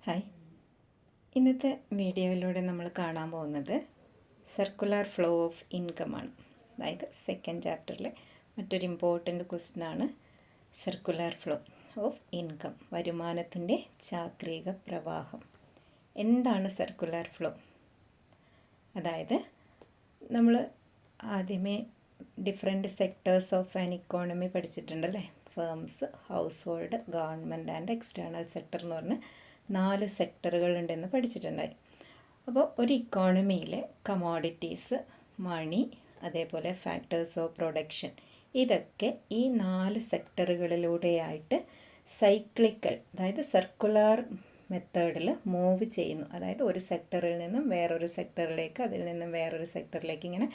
Hi, ഇന്നത്തെ വീഡിയോയിലൂടെ നമ്മൾ കാണാൻ പോകുന്നത് സർക്കുലർ ഫ്ലോ ഓഫ് ഇൻകം ആണ്. അതായത് സെക്കൻഡ് ചാപ്റ്ററിലെ മറ്റൊരു ഇമ്പോർട്ടൻ്റ് ക്വസ്റ്റ്യനാണ് സർക്കുലർ ഫ്ലോ ഓഫ് ഇൻകം, വരുമാനത്തിൻ്റെ ചാക്രിക പ്രവാഹം. എന്താണ് സർക്കുലർ ഫ്ലോ? അതായത് നമ്മൾ ആദ്യമേ different sectors of an economy പഠിച്ചിട്ടുണ്ടല്ലേ. Firms, household, government and external sector എന്ന് പറഞ്ഞ് 4 സെക്ടറുകളുണ്ടെന്ന് പഠിച്ചിട്ടുണ്ടായി. അപ്പോൾ ഒരു ഇക്കോണമിയിലെ കമോഡിറ്റീസ്, മണി, അതേപോലെ ഫാക്ടേഴ്സ് ഓഫ് പ്രൊഡക്ഷൻ, ഇതൊക്കെ ഈ 4 സെക്ടറുകളിലൂടെയായിട്ട് സൈക്ലിക്കൽ, അതായത് സർക്കുലർ മെത്തേഡിൽ മൂവ് ചെയ്യുന്നു. അതായത് ഒരു സെക്ടറിൽ നിന്നും വേറൊരു സെക്ടറിലേക്ക്, അതിൽ നിന്നും വേറൊരു സെക്ടറിലേക്ക് ഇങ്ങനെ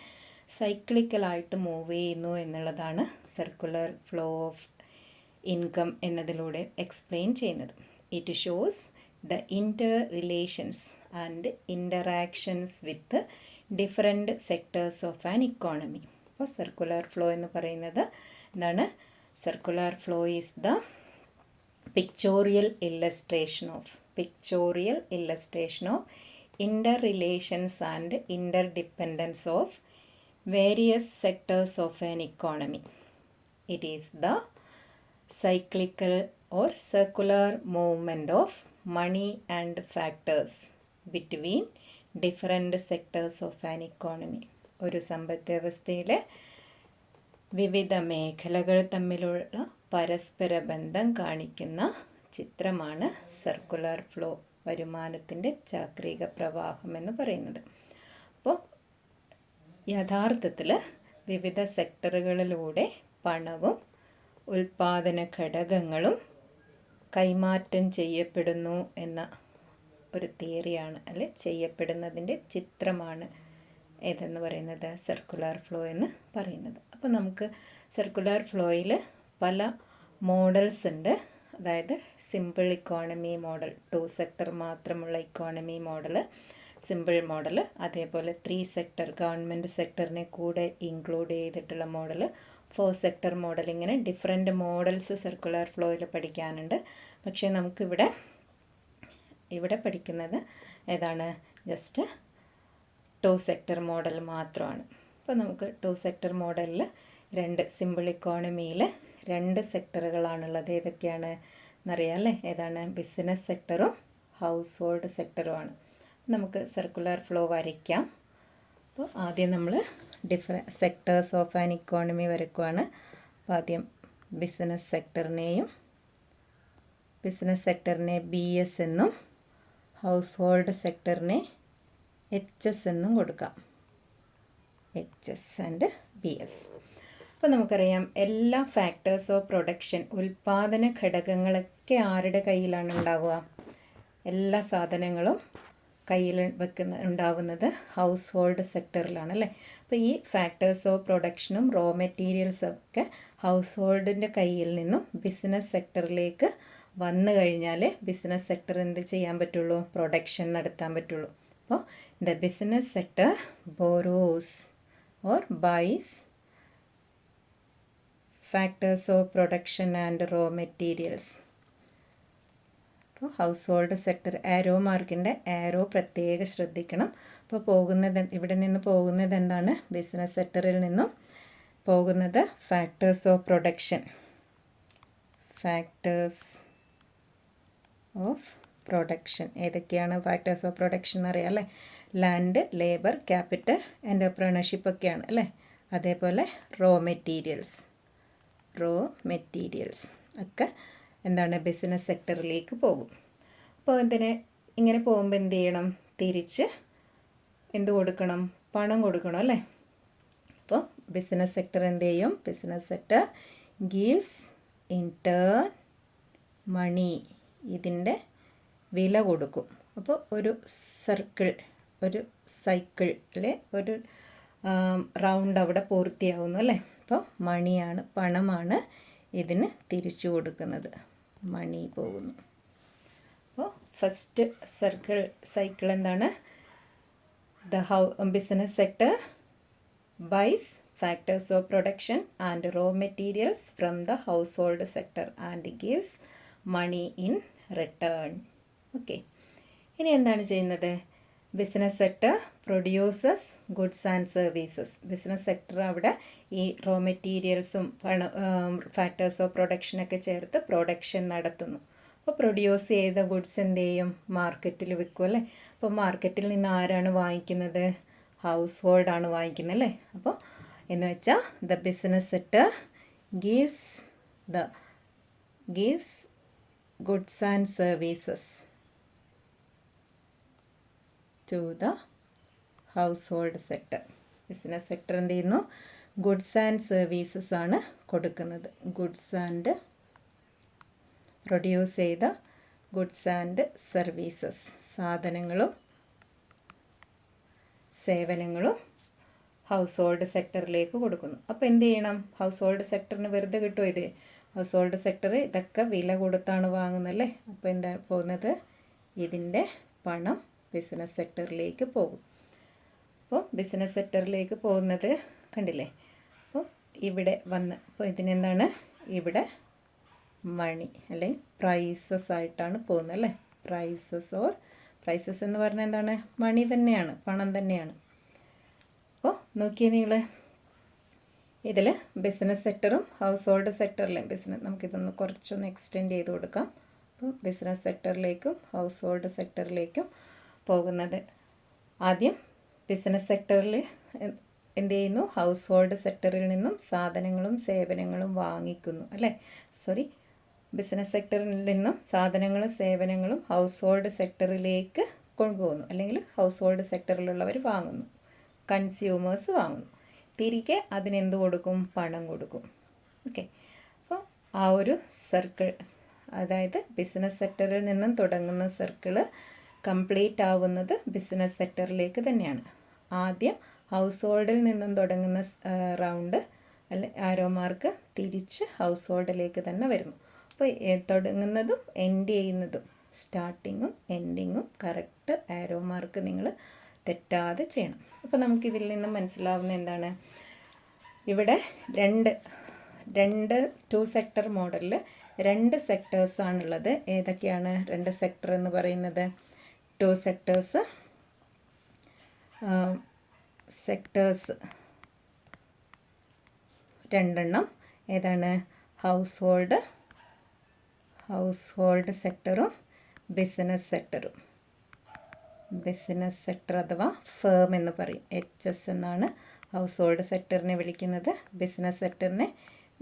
സൈക്ലിക്കലായിട്ട് മൂവ് ചെയ്യുന്നു എന്നുള്ളതാണ് സർക്കുലർ ഫ്ലോ ഓഫ് ഇൻകം എന്നതിലൂടെ എക്സ്പ്ലെയിൻ ചെയ്യുന്നത്. It shows the interrelations and interactions with different sectors of an economy. അപ്പോൾ സർക്കുലർ ഫ്ലോ എന്ന് പറയുന്നത് എന്താണ്? Circular flow is the pictorial illustration of interrelations and interdependence of various sectors of an economy. It is the cyclical or circular movement of money and factors between different sectors of an economy. ഒരു സമ്പദ് വ്യവസ്ഥയിലെ വിവിധ മേഖലകൾ തമ്മിലുള്ള പരസ്പര ബന്ധം കാണിക്കുന്ന ചിത്രമാണ് circular flow, വരുമാനത്തിൻ്റെ ചാക്രിക പ്രവാഹം എന്ന് പറയുന്നത്. അപ്പോൾ യഥാർത്ഥത്തിൽ വിവിധ സെക്ടറുകളിലൂടെ പണവും ഉൽപാദന ഘടകങ്ങളും കൈമാറ്റം ചെയ്യപ്പെടുന്നു എന്ന ഒരു തിയറിയാണ്, അല്ലെ ചെയ്യപ്പെടുന്നതിൻ്റെ ചിത്രമാണ് ഏതെന്ന് പറയുന്നത് സർക്കുലർ ഫ്ലോ എന്ന് പറയുന്നത്. അപ്പോൾ നമുക്ക് സർക്കുലർ ഫ്ലോയിൽ പല മോഡൽസ് ഉണ്ട്. അതായത് സിമ്പിൾ ഇക്കോണമി മോഡൽ, 2 സെക്ടർ മാത്രമുള്ള ഇക്കോണമി മോഡൽ, സിമ്പിൾ മോഡൽ, അതേപോലെ 3 സെക്ടർ ഗവൺമെൻറ് സെക്ടറിനെ കൂടെ ഇൻക്ലൂഡ് ചെയ്തിട്ടുള്ള മോഡൽ, 4 സെക്ടർ മോഡൽ, ഇങ്ങനെ ഡിഫറെൻറ്റ് മോഡൽസ് സർക്കുലർ ഫ്ലോയിൽ പഠിക്കാനുണ്ട്. പക്ഷേ നമുക്കിവിടെ പഠിക്കുന്നത് ഏതാണ്? ജസ്റ്റ് 2 സെക്ടർ മോഡൽ മാത്രമാണ്. അപ്പോൾ നമുക്ക് 2 സെക്ടർ മോഡലിൽ സിമ്പിൾ ഇക്കോണമിയിൽ 2 സെക്ടറുകളാണുള്ളത്. ഏതൊക്കെയാണ് എന്നറിയാം അല്ലേ? ഏതാണ്? ബിസിനസ് സെക്ടറും ഹൗസ് ഹോൾഡ് സെക്ടറുമാണ്. നമുക്ക് സർക്കുലർ ഫ്ലോ വരയ്ക്കാം. അപ്പോൾ ആദ്യം നമ്മൾ സെക്ടേഴ്സ് ഓഫ് ആൻ ഇക്കോണമി വരയ്ക്കുവാണ്. അപ്പോൾ ആദ്യം ബിസിനസ് സെക്ടറിനെ BS എന്നും ഹൗസ് ഹോൾഡ് സെക്ടറിനെ HS എന്നും കൊടുക്കാം. HS and BS. അപ്പോൾ നമുക്കറിയാം എല്ലാ ഫാക്ടേഴ്സ് ഓഫ് പ്രൊഡക്ഷൻ, ഉൽപാദന ഘടകങ്ങളൊക്കെ ആരുടെ കയ്യിലാണ് ഉണ്ടാവുക? എല്ലാ സാധനങ്ങളും കയ്യിൽ ഉണ്ടാവുന്നത് ഹൗസ് ഹോൾഡ് സെക്ടറിലാണ് അല്ലേ. അപ്പോൾ ഈ ഫാക്ടേഴ്സ് ഓഫ് പ്രൊഡക്ഷനും റോ മെറ്റീരിയൽസും ഒക്കെ ഹൗസ് ഹോൾഡിൻ്റെ കയ്യിൽ നിന്നും ബിസിനസ് സെക്ടറിലേക്ക് വന്നു കഴിഞ്ഞാൽ ബിസിനസ് സെക്ടർ എന്ത് ചെയ്യാൻ പറ്റുള്ളൂ? പ്രൊഡക്ഷൻ നടത്താൻ പറ്റുള്ളൂ. അപ്പോൾ the business sector borrows or buys factors of production and raw materials. അപ്പോൾ ഹൗസ് ഹോൾഡ് സെക്ടർ ആരോ മാർക്കിൻ്റെ ആരോ പ്രത്യേകം ശ്രദ്ധിക്കണം. അപ്പോൾ ഇവിടെ നിന്ന് പോകുന്നത് എന്താണ്? ബിസിനസ് സെക്ടറിൽ നിന്നും പോകുന്നത് ഫാക്ടേഴ്സ് ഓഫ് പ്രൊഡക്ഷൻ, ഏതൊക്കെയാണ് ഫാക്ടേഴ്സ് ഓഫ് പ്രൊഡക്ഷൻ അറിയാം അല്ലേ? ലാൻഡ്, ലേബർ, ക്യാപിറ്റൽ, എൻ്റർപ്രണർഷിപ്പ് ഒക്കെയാണ് അല്ലേ. അതേപോലെ റോ മെറ്റീരിയൽസ് ഒക്കെ എന്താണ്? ബിസിനസ് സെക്ടറിലേക്ക് പോകും. അപ്പോൾ ഇങ്ങനെ പോകുമ്പോൾ എന്ത് ചെയ്യണം? തിരിച്ച് എന്ത് കൊടുക്കണം? പണം കൊടുക്കണം അല്ലേ. അപ്പോൾ ബിസിനസ് സെക്ടർ എന്ത് ചെയ്യും? Business sector gives in turn money, ഇതിൻ്റെ വില കൊടുക്കും. അപ്പോൾ ഒരു സൈക്കിളിലെ ഒരു റൗണ്ട് അവിടെ പൂർത്തിയാവുന്നു അല്ലേ. അപ്പോൾ പണമാണ് ഇതിന് തിരിച്ചു കൊടുക്കുന്നത്. മണി പോകുന്നു. അപ്പോൾ ഫസ്റ്റ് സൈക്കിൾ എന്താണ്? Business sector buys factors of production and raw materials from the household sector and gives money in return. Okay, ഇനി എന്താണ് ചെയ്യുന്നത്? Business sector produces goods and services. Business sector അവിടെ ഈ raw മെറ്റീരിയൽസും factors of പ്രൊഡക്ഷനൊക്കെ ചേർത്ത് production നടത്തുന്നു. അപ്പോൾ പ്രൊഡ്യൂസ് ചെയ്ത ഗുഡ്സ് എന്ത് ചെയ്യും? മാർക്കറ്റിൽ വിൽക്കും അല്ലേ. അപ്പോൾ മാർക്കറ്റിൽ നിന്ന് ആരാണ് വാങ്ങിക്കുന്നത്? ഹൗസ് ഹോൾഡ് ആണ് വാങ്ങിക്കുന്നത് അല്ലേ. അപ്പോൾ എന്ന് വെച്ചാൽ the business sector gives goods and services to the household sector. Business sector എന്ത് ചെയ്യുന്നു? ഗുഡ്സ് ആൻഡ് സർവീസസ് ആണ് കൊടുക്കുന്നത്. ഗുഡ്സ് ആൻഡ് പ്രൊഡ്യൂസ് ചെയ്ത ഗുഡ്സ് ആൻഡ് സർവീസസ്, സാധനങ്ങളും സേവനങ്ങളും ഹൗസ് ഹോൾഡ് സെക്ടറിലേക്ക് കൊടുക്കുന്നു. അപ്പോൾ എന്ത് ചെയ്യണം? ഹൗസ് ഹോൾഡ് സെക്ടറിന് വെറുതെ കിട്ടുമോ ഇത്? ഹൗസ് ഹോൾഡ് സെക്ടർ ഇതൊക്കെ വില കൊടുത്താണ് വാങ്ങുന്നല്ലേ. അപ്പോൾ എന്താ പോകുന്നത്? ഇതിൻ്റെ പണം ബിസിനസ് സെക്ടറിലേക്ക് പോകും. അപ്പോൾ ബിസിനസ് സെക്ടറിലേക്ക് പോകുന്നത് കണ്ടില്ലേ. അപ്പോൾ ഇവിടെ വന്ന് അപ്പോൾ ഇതിനെന്താണ്? ഇവിടെ മണി അല്ലെങ്കിൽ പ്രൈസസ് ആയിട്ടാണ് പോകുന്നത് അല്ലേ. പ്രൈസസ് എന്ന് പറഞ്ഞാൽ എന്താണ്? മണി തന്നെയാണ്, പണം തന്നെയാണ്. അപ്പോൾ നോക്കിയേ നിങ്ങൾ, ഇതിൽ ബിസിനസ് സെക്ടറും ഹൗസ് ഹോൾഡ് സെക്ടറിലെയും നമുക്കിതൊന്ന് കുറച്ചൊന്ന് എക്സ്റ്റെൻഡ് ചെയ്ത് കൊടുക്കാം. അപ്പോൾ ബിസിനസ് സെക്ടറിലേക്കും ഹൗസ് ഹോൾഡ് സെക്ടറിലേക്കും പോകുന്നത്. ആദ്യം ബിസിനസ് സെക്ടറിൽ എന്ത് ചെയ്യുന്നു? ഹൗസ് ഹോൾഡ് സെക്ടറിൽ നിന്നും സാധനങ്ങളും സേവനങ്ങളും വാങ്ങിക്കുന്നു അല്ലേ. ബിസിനസ് സെക്ടറിൽ നിന്നും സാധനങ്ങളും സേവനങ്ങളും ഹൗസ് ഹോൾഡ് സെക്ടറിലേക്ക് കൊണ്ടുപോകുന്നു, അല്ലെങ്കിൽ ഹൗസ് ഹോൾഡ് സെക്ടറിലുള്ളവർ വാങ്ങുന്നു, കൺസ്യൂമേഴ്സ് വാങ്ങുന്നു. തിരികെ അതിനെന്ത് കൊടുക്കും? പണം കൊടുക്കും. ഓക്കെ, അപ്പോൾ ആ ഒരു സർക്കിൾ, അതായത് ബിസിനസ് സെക്ടറിൽ നിന്നും തുടങ്ങുന്ന സർക്കിള് കംപ്ലീറ്റ് ആവുന്നത് ബിസിനസ് സെക്ടറിലേക്ക് തന്നെയാണ്. ആദ്യം ഹൗസ് ഹോൾഡിൽ നിന്നും തുടങ്ങുന്ന റൗണ്ട് അല്ലെ ആരോ മാർക്ക് തിരിച്ച് ഹൗസ് ഹോൾഡിലേക്ക് തന്നെ വരുന്നു. അപ്പോൾ തുടങ്ങുന്നതും എൻഡ് ചെയ്യുന്നതും, സ്റ്റാർട്ടിങ്ങും എൻഡിങ്ങും കറക്റ്റ് ആരോ മാർക്ക് നിങ്ങൾ തെറ്റാതെ ചെയ്യണം. അപ്പോൾ നമുക്കിതിൽ നിന്നും മനസ്സിലാവുന്ന എന്താണ്? ഇവിടെ ടു സെക്ടർ മോഡലിൽ 2 സെക്ടേഴ്സാണുള്ളത്. ഏതൊക്കെയാണ് 2 സെക്ടർ എന്ന് പറയുന്നത്? 2 സെക്ടേഴ്സ് 2 ഏതാണ്? ഹൗസ് ഹോൾഡ് സെക്ടറും ബിസിനസ് സെക്ടറും. ബിസിനസ് സെക്ടർ അഥവാ ഫേം എന്ന് പറയും. HS എന്നാണ് ഹൗസ് ഹോൾഡ് സെക്ടറിനെ വിളിക്കുന്നത്, ബിസിനസ് സെക്ടറിനെ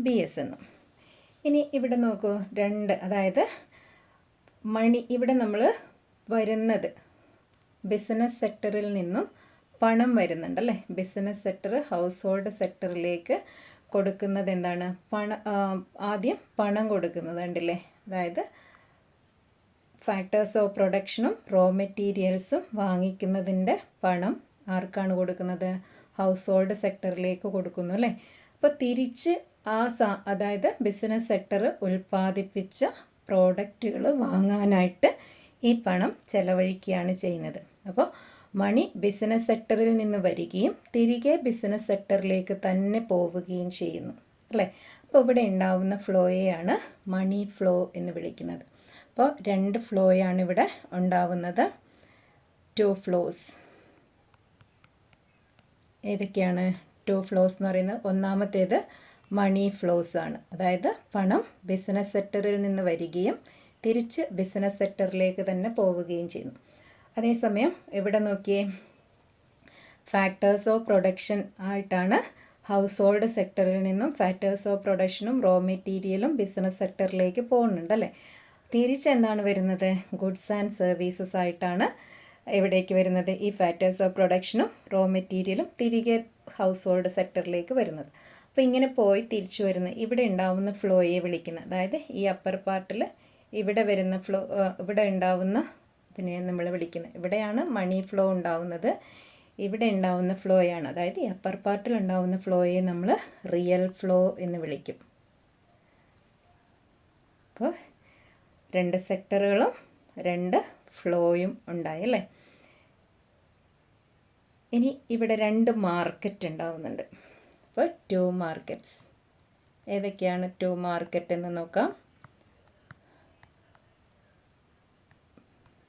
BS എന്നും. ഇനി ഇവിടെ നോക്കൂ, 2, അതായത് മണി ഇവിടെ നമ്മൾ വരുന്നത് ബിസിനസ് സെക്ടറിൽ നിന്നും പണം വരുന്നുണ്ടല്ലേ. ബിസിനസ് സെക്ടർ ഹൗസ് ഹോൾഡ് സെക്ടറിലേക്ക് കൊടുക്കുന്നത് എന്താണ്? ആദ്യം പണം കൊടുക്കുന്നത് കണ്ടില്ലേ. അതായത് ഫാക്ടേഴ്സ് ഓഫ് പ്രൊഡക്ഷനും റോ മെറ്റീരിയൽസും വാങ്ങിക്കുന്നതിൻ്റെ പണം ആർക്കാണ് കൊടുക്കുന്നത്? ഹൗസ് ഹോൾഡ് സെക്ടറിലേക്ക് കൊടുക്കുന്നു അല്ലേ. അപ്പോൾ തിരിച്ച് അതായത് ബിസിനസ് സെക്ടർ ഉൽപ്പാദിപ്പിച്ച പ്രോഡക്റ്റുകൾ വാങ്ങാനായിട്ട് ഈ പണം ചെലവഴിക്കുകയാണ് ചെയ്യുന്നത്. അപ്പോൾ മണി ബിസിനസ് സെക്ടറിൽ നിന്ന് വരികയും തിരികെ ബിസിനസ് സെക്ടറിലേക്ക് തന്നെ പോവുകയും ചെയ്യുന്നു അല്ലേ. അപ്പോൾ ഇവിടെ ഉണ്ടാവുന്ന ഫ്ലോയെയാണ് മണി ഫ്ലോ എന്ന് വിളിക്കുന്നത്. അപ്പോൾ 2 ഫ്ലോയാണ് ഇവിടെ ഉണ്ടാവുന്നത്. 2 ഫ്ലോസ് ഏതൊക്കെയാണ്? 2 ഫ്ലോസ് എന്ന് പറയുന്നത്, ഒന്നാമത്തേത് മണി ഫ്ലോസ് ആണ്. അതായത് പണം ബിസിനസ് സെക്ടറിൽ നിന്ന് വരികയും തിരിച്ച് ബിസിനസ് സെക്ടറിലേക്ക് തന്നെ പോവുകയും ചെയ്യുന്നു. അതേസമയം ഇവിടെ നോക്കിയേ, ഫാക്ടേഴ്സ് ഓഫ് പ്രൊഡക്ഷൻ ആയിട്ടാണ് ഹൗസ് ഹോൾഡ് സെക്ടറിൽ നിന്നും ഫാക്ടേഴ്സ് ഓഫ് പ്രൊഡക്ഷനും റോ മെറ്റീരിയലും ബിസിനസ് സെക്ടറിലേക്ക് പോകുന്നുണ്ടല്ലേ. തിരിച്ചെന്താണ് വരുന്നത്? ഗുഡ്സ് ആൻഡ് സർവീസസ് ആയിട്ടാണ് എവിടേക്ക് വരുന്നത്? ഈ ഫാക്ടേഴ്സ് ഓഫ് പ്രൊഡക്ഷനും റോ മെറ്റീരിയലും തിരികെ ഹൗസ് ഹോൾഡ് സെക്ടറിലേക്ക് വരുന്നത്. അപ്പോൾ ഇങ്ങനെ പോയി തിരിച്ചു വരുന്ന ഇവിടെ ഉണ്ടാവുന്ന ഫ്ലോയെ വിളിക്കുന്നത്, അതായത് ഈ അപ്പർ പാർട്ടിൽ ഇവിടെ വരുന്ന ഫ്ലോ, ഇവിടെ ഉണ്ടാവുന്ന ഇതിനെ നമ്മൾ വിളിക്കുന്നത്, ഇവിടെയാണ് മണി ഫ്ലോ ഉണ്ടാവുന്നത്. ഇവിടെ ഉണ്ടാവുന്ന ഫ്ലോയാണ്, അതായത് ഈ അപ്പർ പാർട്ടിൽ ഉണ്ടാവുന്ന ഫ്ലോയെ നമ്മൾ റിയൽ ഫ്ലോ എന്ന് വിളിക്കും. അപ്പോൾ 2 സെക്ടറുകളും 2 ഫ്ലോയും ഉണ്ടായല്ലേ. ഇനി ഇവിടെ 2 മാർക്കറ്റ് ഉണ്ടാവുന്നുണ്ട്. അപ്പോൾ 2 മാർക്കറ്റ്സ് ഏതൊക്കെയാണ്? 2 മാർക്കറ്റ് എന്ന് നോക്കാം.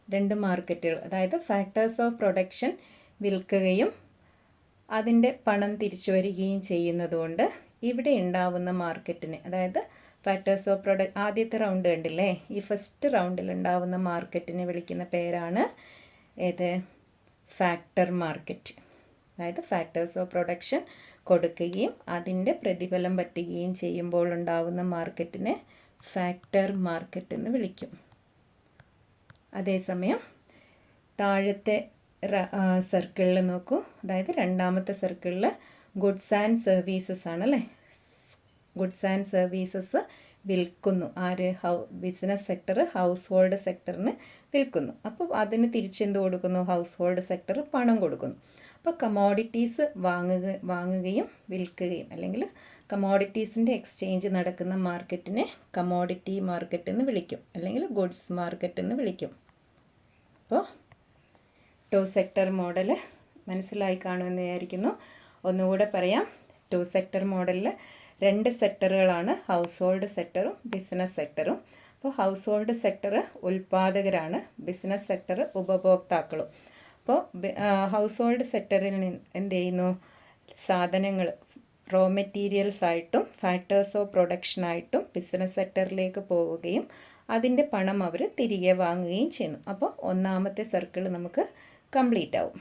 രണ്ട് മാർക്കറ്റുകൾ, അതായത് ഫാക്ടേഴ്സ് ഓഫ് പ്രൊഡക്ഷൻ വിൽക്കുകയും അതിൻ്റെ പണം തിരിച്ചു വരികയും ചെയ്യുന്നതുകൊണ്ട് ഇവിടെ ഉണ്ടാവുന്ന മാർക്കറ്റിന്, അതായത് ഫാക്ടേഴ്സ് ഓഫ് ആദ്യത്തെ റൗണ്ട് കണ്ടില്ലേ, ഈ ഫസ്റ്റ് റൗണ്ടിൽ ഉണ്ടാവുന്ന മാർക്കറ്റിനെ വിളിക്കുന്ന പേരാണ് ഏത്? Factor market. അതായത് ഫാക്ടേഴ്സ് ഓഫ് പ്രൊഡക്ഷൻ കൊടുക്കുകയും അതിൻ്റെ പ്രതിഫലം പറ്റുകയും ചെയ്യുമ്പോൾ ഉണ്ടാവുന്ന മാർക്കറ്റിനെ ഫാക്ടർ മാർക്കറ്റ് എന്ന് വിളിക്കും. അതേസമയം താഴത്തെ സർക്കിളിൽ നോക്കൂ, അതായത് രണ്ടാമത്തെ സർക്കിളിൽ ഗുഡ്സ് ആൻഡ് സർവീസസ് ആണല്ലേ. ഗുഡ്സ് ആൻഡ് സർവീസസ് വിൽക്കുന്നു. ആര്? ബിസിനസ് സെക്ടർ ഹൗസ് ഹോൾഡ് സെക്ടറിന് വിൽക്കുന്നു. അപ്പോൾ അതിന് തിരിച്ചെന്ത് കൊടുക്കുന്നു? ഹൗസ് ഹോൾഡ് സെക്ടർ പണം കൊടുക്കുന്നു. അപ്പോൾ കമോഡിറ്റീസ് വാങ്ങുകയും വിൽക്കുകയും, അല്ലെങ്കിൽ കമോഡിറ്റീസിൻ്റെ എക്സ്ചേഞ്ച് നടക്കുന്ന മാർക്കറ്റിനെ കമോഡിറ്റി മാർക്കറ്റ് എന്ന് വിളിക്കും, അല്ലെങ്കിൽ ഗുഡ്സ് മാർക്കറ്റ് എന്ന് വിളിക്കും. അപ്പോൾ ടു സെക്ടർ മോഡൽ മനസ്സിലായി കാണുമെന്ന് വിചാരിക്കുന്നു. ഒന്നുകൂടെ പറയാം. ടു സെക്ടർ മോഡലിൽ രണ്ട് സെക്ടറുകളാണ്, ഹൗസ് ഹോൾഡ് സെക്ടറും ബിസിനസ് സെക്ടറും. അപ്പോൾ ഹൗസ് ഹോൾഡ് സെക്ടർ ഉൽപ്പാദകരാണ്, ബിസിനസ് സെക്ടർ ഉപഭോക്താക്കളും. അപ്പോൾ ഹൗസ് ഹോൾഡ് സെക്ടറിൽ എന്ത് ചെയ്യുന്നു? സാധനങ്ങൾ റോ മെറ്റീരിയൽസ് ആയിട്ടും ഫാക്ടേഴ്സ് ഓഫ് പ്രൊഡക്ഷനായിട്ടും ബിസിനസ് സെക്ടറിലേക്ക് പോവുകയും അതിൻ്റെ പണം അവർ തിരികെ വാങ്ങുകയും ചെയ്യുന്നു. അപ്പോൾ ഒന്നാമത്തെ സർക്കിൾ നമുക്ക് കംപ്ലീറ്റ് ആവും.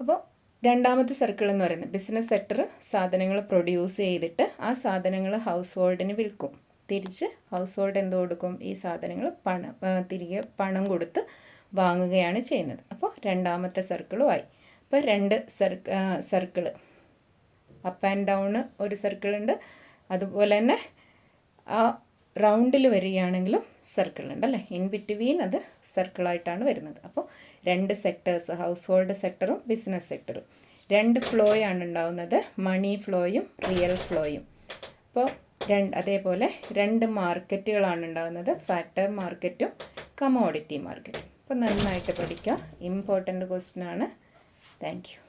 അപ്പോൾ രണ്ടാമത്തെ സർക്കിൾ എന്ന് പറയുന്നത് ബിസിനസ് സെക്ടർ സാധനങ്ങൾ പ്രൊഡ്യൂസ് ചെയ്തിട്ട് ആ സാധനങ്ങൾ ഹൗസ് ഹോൾഡിന് വിൽക്കും. തിരിച്ച് ഹൗസ് ഹോൾഡ് എന്ത് കൊടുക്കും? ഈ സാധനങ്ങൾ തിരികെ പണം കൊടുത്ത് വാങ്ങുകയാണ് ചെയ്യുന്നത്. അപ്പോൾ രണ്ടാമത്തെ സർക്കിളും ആയി. അപ്പോൾ രണ്ട് സർക്കിൾ അപ്പ് ആൻഡ് ഡൗൺ ഒരു സർക്കിളുണ്ട്, അതുപോലെ തന്നെ ആ റൗണ്ടിൽ വരികയാണെങ്കിലും സർക്കിൾ ഉണ്ടല്ലേ, ഇൻ ബിറ്റ്വീൻ അത് സർക്കിളായിട്ടാണ് വരുന്നത്. അപ്പോൾ രണ്ട് സെക്ടേഴ്സ്, ഹൗസ് ഹോൾഡ് സെക്ടറും ബിസിനസ് സെക്ടറും, രണ്ട് ഫ്ലോയാണ് ഉണ്ടാവുന്നത്, മണി ഫ്ലോയും റിയൽ ഫ്ലോയും. അപ്പോൾ അതേപോലെ രണ്ട് മാർക്കറ്റുകളാണ് ഉണ്ടാകുന്നത്, ഫാക്ടർ മാർക്കറ്റും കമോഡിറ്റി മാർക്കറ്റും. അപ്പോൾ നന്നായിട്ട് പഠിക്കുക, ഇമ്പോർട്ടൻ്റ് ക്വസ്റ്റ്യൻ ആണ്. Thank you.